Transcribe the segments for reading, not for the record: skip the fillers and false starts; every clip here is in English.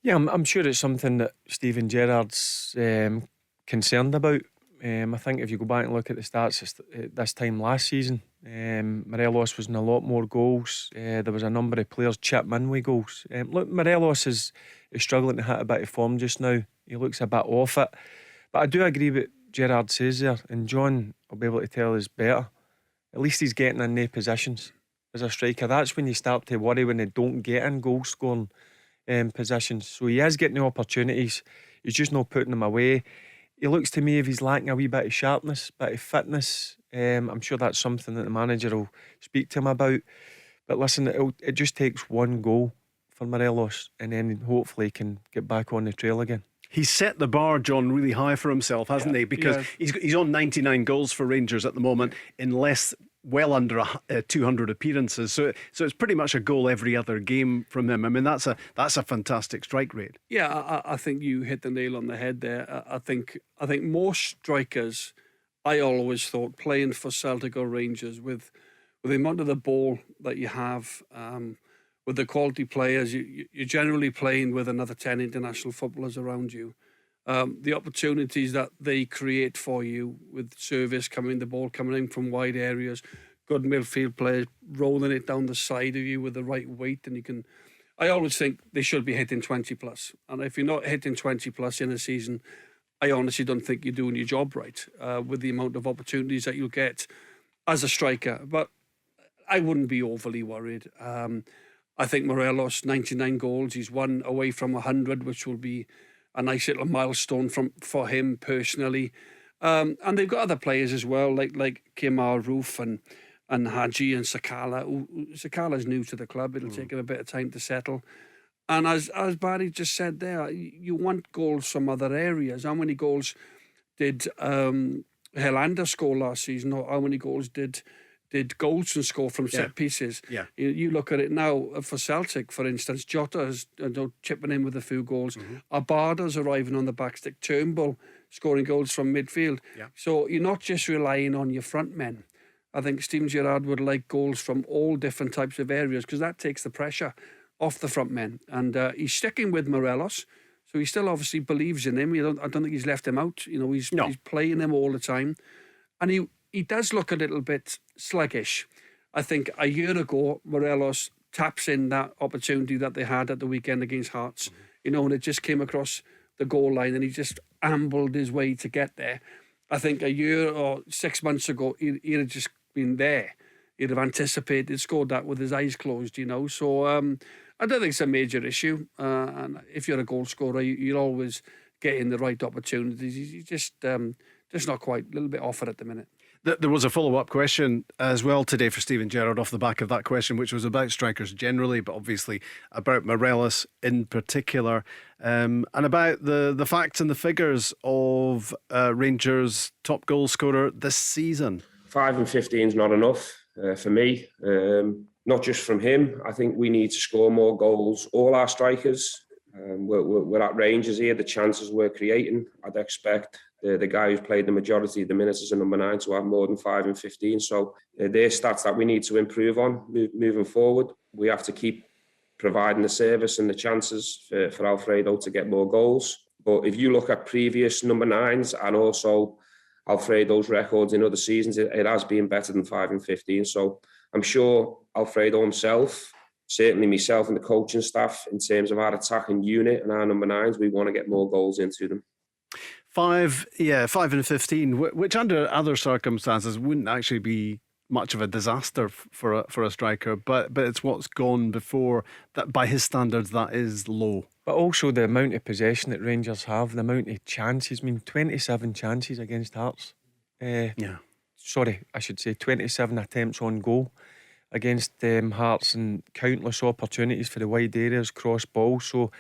Yeah, I'm sure it's something that Steven Gerrard's concerned about. I think if you go back and look at the stats this time last season, Morelos was in a lot more goals. There was a number of players chip in with goals. Look, Morelos is struggling to hit a bit of form just now. He looks a bit off it. But I do agree with Gerrard says there, and John will be able to tell us better. At least he's getting in their positions as a striker. That's when you start to worry when they don't get in goal scoring positions. So he is getting the opportunities. He's just not putting them away. He looks to me if he's lacking a wee bit of sharpness, bit of fitness. I'm sure that's something that the manager will speak to him about. But listen, it just takes one goal for Morelos, and then hopefully he can get back on the trail again. He's set the bar, John, really high for himself, hasn't he? Because he's on 99 goals for Rangers at the moment in well under 200 appearances. So it's pretty much a goal every other game from him. I mean, that's a fantastic strike rate. Yeah, I think you hit the nail on the head there. I think most strikers, I always thought, playing for Celtic or Rangers with the amount of the ball that you have, with the quality players, you're generally playing with another 10 international footballers around you. The opportunities that they create for you with service the ball coming in from wide areas, good midfield players rolling it down the side of you with the right weight, and you can. I always think they should be hitting 20 plus, and if you're not hitting 20 plus in a season, I honestly don't think you're doing your job right with the amount of opportunities that you'll get as a striker. But I wouldn't be overly worried. I think Morelos, 99 goals, he's one away from 100, which will be a nice little milestone for him personally. And they've got other players as well, like Kemar Roof and Hadji and Sakala. Sakala's new to the club. It'll take him a bit of time to settle. And as Barry just said there, you want goals from other areas. How many goals did Helander score last season? Or how many goals did Goldson score from set pieces? Yeah. You look at it now for Celtic, for instance. Jota is chipping in with a few goals. Abada's arriving on the back stick. Turnbull scoring goals from midfield. Yeah. So you're not just relying on your front men. I think Steven Gerrard would like goals from all different types of areas, because that takes the pressure off the front men. And he's sticking with Morelos, so he still obviously believes in him. I don't think he's left him out. He's playing him all the time, and he does look a little bit sluggish. I think a year ago, Morelos taps in that opportunity that they had at the weekend against Hearts, and it just came across the goal line and he just ambled his way to get there. I think a year or 6 months ago, he'd have just been there. He'd have anticipated, scored that with his eyes closed, So I don't think it's a major issue. And if you're a goal scorer, you're always getting the right opportunities. He's just not quite, a little bit off it at the minute. There was a follow-up question as well today for Steven Gerrard off the back of that question, which was about strikers generally, but obviously about Morelos in particular, and about the facts and the figures of Rangers' top goal scorer this season. 5 and 15 is not enough for me, not just from him. I think we need to score more goals, all our strikers. We're at Rangers here, the chances we're creating, I'd expect the guy who's played the majority of the minutes as a number 9 to have more than 5 and 15. So they're stats that we need to improve on moving forward. We have to keep providing the service and the chances for Alfredo to get more goals. But if you look at previous number 9s and also Alfredo's records in other seasons, it has been better than 5 and 15. So I'm sure Alfredo himself, certainly myself and the coaching staff, in terms of our attacking unit and our number 9s, we want to get more goals into them. 5 and 15, which under other circumstances wouldn't actually be much of a disaster for a striker, but it's what's gone before that. By his standards, that is low. But also the amount of possession that Rangers have, the amount of chances. 27 chances against Hearts. Sorry, I should say 27 attempts on goal against Hearts, and countless opportunities for the wide areas, cross balls. So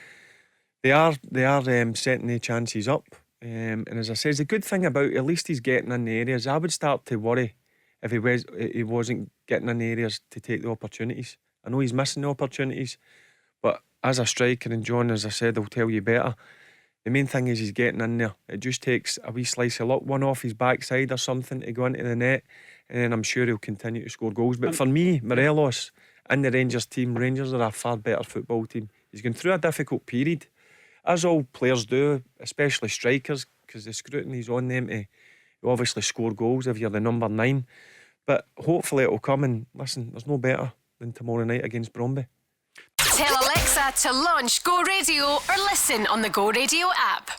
they are setting the chances up. And as I said, the good thing about at least he's getting in the areas. I would start to worry if he wasn't getting in the areas to take the opportunities. I know he's missing the opportunities, but as a striker, and John, as I said, will tell you better, the main thing is he's getting in there. It just takes a wee slice of luck, one off his backside or something, to go into the net, and then I'm sure he'll continue to score goals. But for me, Morelos and the Rangers team, Rangers are a far better football team. He's going through a difficult period, as all players do, especially strikers, because the scrutiny's on them to obviously score goals if you're the number 9. But hopefully it'll come, and listen, there's no better than tomorrow night against Bromby. Tell Alexa to launch Go Radio or listen on the Go Radio app.